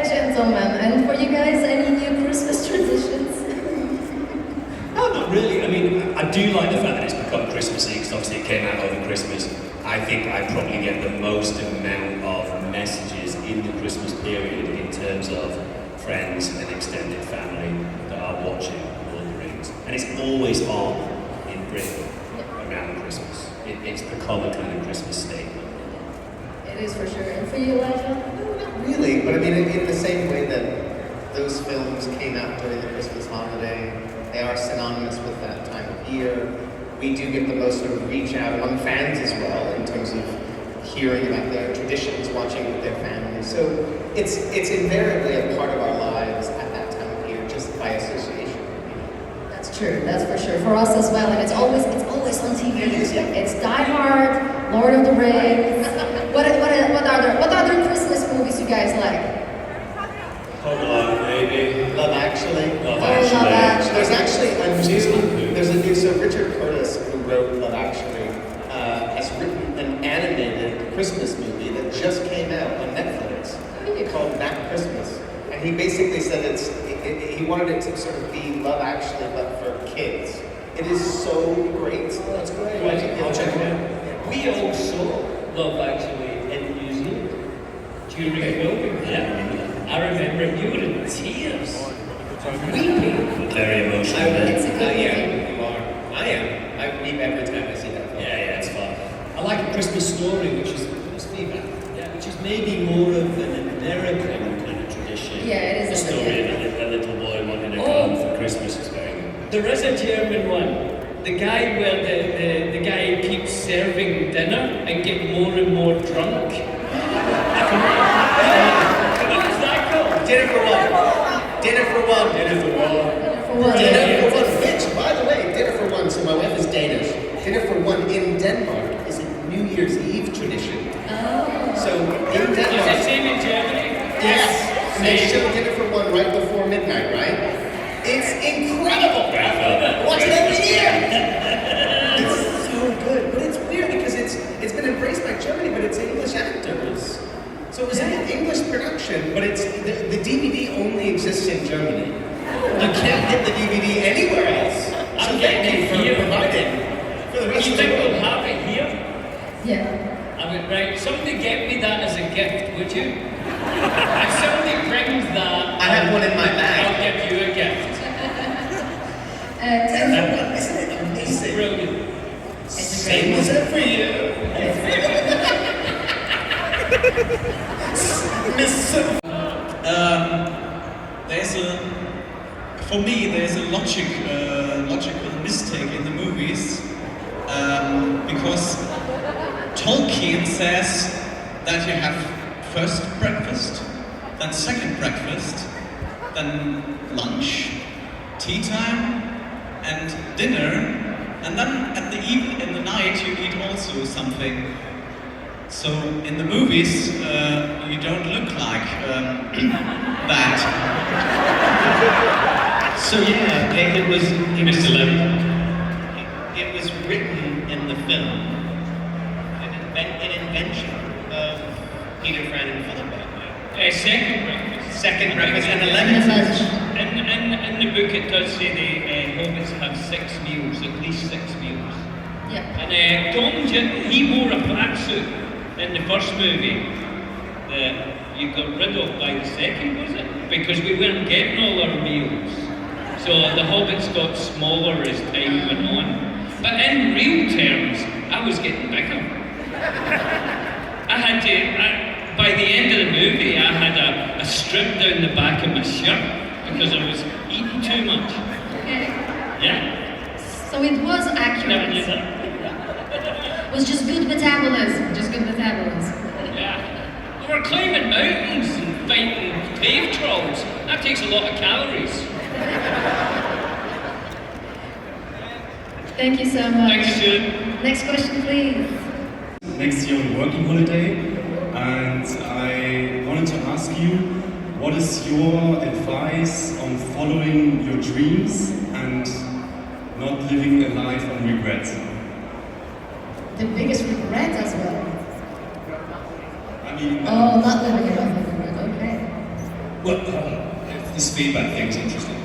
Okay, gentlemen, and for you guys, any new Christmas traditions? No, not really. I mean, I do like the fact that it's become Christmassy, because obviously it came out over Christmas. I think I probably get the most amount of messages in the Christmas period in terms of friends and extended family that are watching Lord of the Rings. And it's always on in Britain around Christmas. It's become a kind of Christmas staple. It is for sure. And for you, Elijah? Not really, but I mean, in the same way that those films came out during the Christmas holiday, they are synonymous with that time of year. We do get the most sort of reach out among fans as well, in terms of hearing about their traditions, watching with their families. So it's invariably a part of our lives at that time of year, just by association. That's true, that's for sure. For us as well, and it's always on TV. It's Die Hard, Lord of the Rings. What other Christmas movies you guys like? Home Alone, maybe. Love Actually. Love Actually. There's actually a new, so Richard Curtis, who wrote Love Actually, has written an animated Christmas movie that just came out on Netflix called That Christmas. And he basically said he wanted it to sort of be Love Actually, but for kids. It is so great. Oh, that's great. I'll check it out. We all saw Love Actually in New Zealand during filming. Yeah. I remember you were in tears, weeping. Very emotional. It's a good movie. You are. I am. I weep every time I see that film. Yeah, it's fun. I like A Christmas Story, which is which is maybe more of an American kind of tradition. Yeah, it is The a story of a little boy wanting to come for Christmas is very good. There is a German one. The guy where the guy keeps serving dinner and get more and more drunk. What's that called? Dinner for One. Dinner for One. Dinner for one. For one. Dinner for One. Which, by the way, Dinner for One, so my wife is Danish. Dinner for One in Denmark is a New Year's Eve tradition. Oh. So in Is it Denmark, same in Germany? yes, and they show Dinner for One right before midnight, right? It's incredible! Watch it every year! It's so good, but it's weird because it's been embraced by Germany, but it's English actors. So it was an English production, but it's the DVD only exists in Germany. You can't get the DVD anywhere else. So thank you for providing for the rest You of the think world. we'll have it here? Yeah. I mean, right, somebody get me that as a gift, would you? If somebody brings that, I have one in my I'll bag. give you a gift. Isn't it amazing? Brilliant. Same as it for you. For me, there's a logical mistake in the movies, because Tolkien says that you have first breakfast, then second breakfast, then lunch, tea time, and dinner, and then in the night you eat also something. So in the movies, you don't look like that. So yeah, it was written in the film, an invention of Peter Frampton for the book. Second breakfast. Second breakfast and And 11. lunch. In the book it does say the hobbits have 6 meals, at least 6 meals. Yeah. And Tom, he wore a black suit in the first movie that you got rid of by the second, was it? Because we weren't getting all our meals. So the hobbits got smaller as time went on. But in real terms, I was getting bigger. I had to, by the end of the movie, I had a strip down the back of my shirt because I was eating too much. Okay. Yeah? So it was Never knew accurate. that. It was just good metabolism. Just good metabolism. Yeah. We were climbing mountains and fighting cave trolls. That takes a lot of calories. Thank you so much. Thanks, Stuart. Next question, please. Next year on working holiday, and I wanted to ask you, what is your advice on following your dreams and not living a life on regrets? The biggest regret as well. I mean, Oh, not living a life on regret. Okay. Well, this feedback thing is interesting.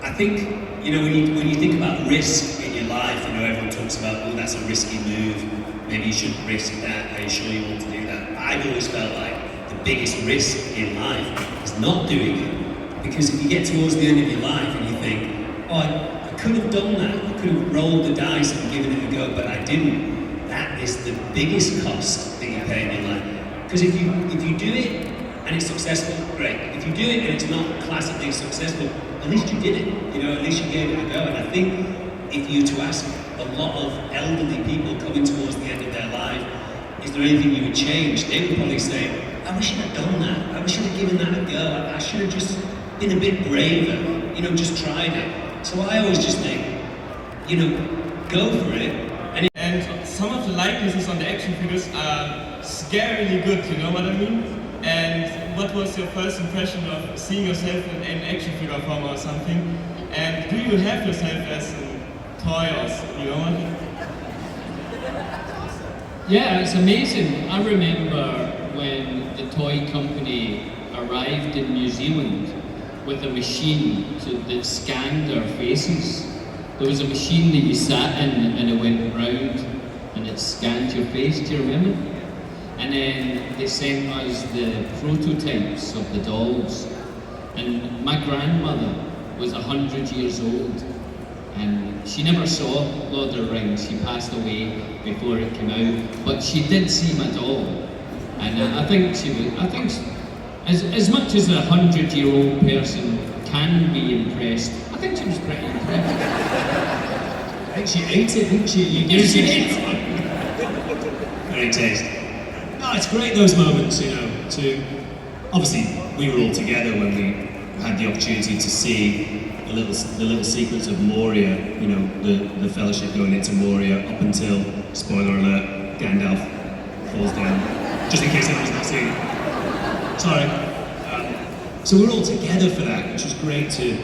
I think, you know, when you think about risk in your life, you know, everyone talks about, oh, that's a risky move, maybe you shouldn't risk that, are you sure you want to do that? I've always felt like the biggest risk in life is not doing it. Because if you get towards the end of your life and you think, oh, I could have done that, I could have rolled the dice and given it a go, but I didn't. That is the biggest cost that you pay in your life. Because if you do it and it's successful, great. If you do it and it's not classically successful, at least you did it, you know, at least you gave it a go. And I think if you were to ask a lot of elderly people coming towards the end of their life, is there anything you would change? They would probably say, I wish I'd done that. I wish I'd have given that a go. I should have just been a bit braver, you know, just tried it. So I always just think, you know, go for it. And some of the likenesses on the action figures are scarily good, you know what I mean? And what was your first impression of seeing yourself in an action figure form or something? And do you have yourself as a toy or, you know? Yeah, it's amazing. I remember when the toy company arrived in New Zealand with a machine that scanned our faces. There was a machine that you sat in and it went round and it scanned your face, do you remember? And then they sent us the prototypes of the dolls. And my grandmother was 100 years old and she never saw Lord of the Rings. She passed away before it came out, but she did see my doll. And I think as much as a 100-year-old person can be impressed, I think she was pretty impressed. I think she ate it, didn't she? You did she ate it. Very tasty. No, it's great those moments, you know, to... Obviously, we were all together when we had the opportunity to see the little sequence of Moria, you know, the Fellowship going into Moria up until, spoiler alert, Gandalf falls down. Just in case anyone's not seen it. Sorry. So we're all together for that, which was great to...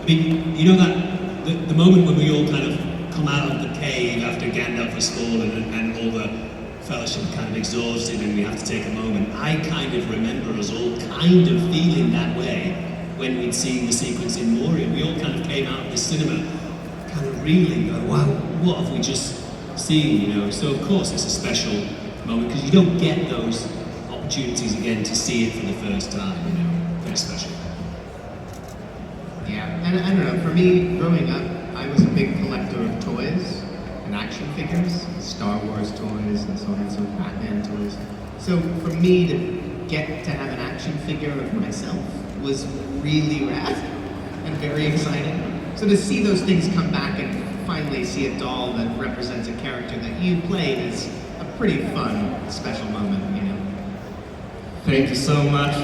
I mean, you know that, the moment when we all kind of come out of the cave after Gandalf has fallen and all the Fellowship kind of exhausted and we have to take a moment, I kind of remember us all kind of feeling that way when we'd seen the sequence in Moria. We all kind of came out of the cinema kind of reeling, going, wow, what have we just seen, you know? So of course it's a special moment because you don't get those opportunities again to see it for the first time, you know? Very special. Yeah, and I don't know, for me, growing up, I was a big collector of toys and action figures, Star Wars toys and so on and so forth, Batman toys. So for me to get to have an action figure of myself was really rad and very exciting. So to see those things come back and finally see a doll that represents a character that you played is a pretty fun, special moment, you know. Thank you so much.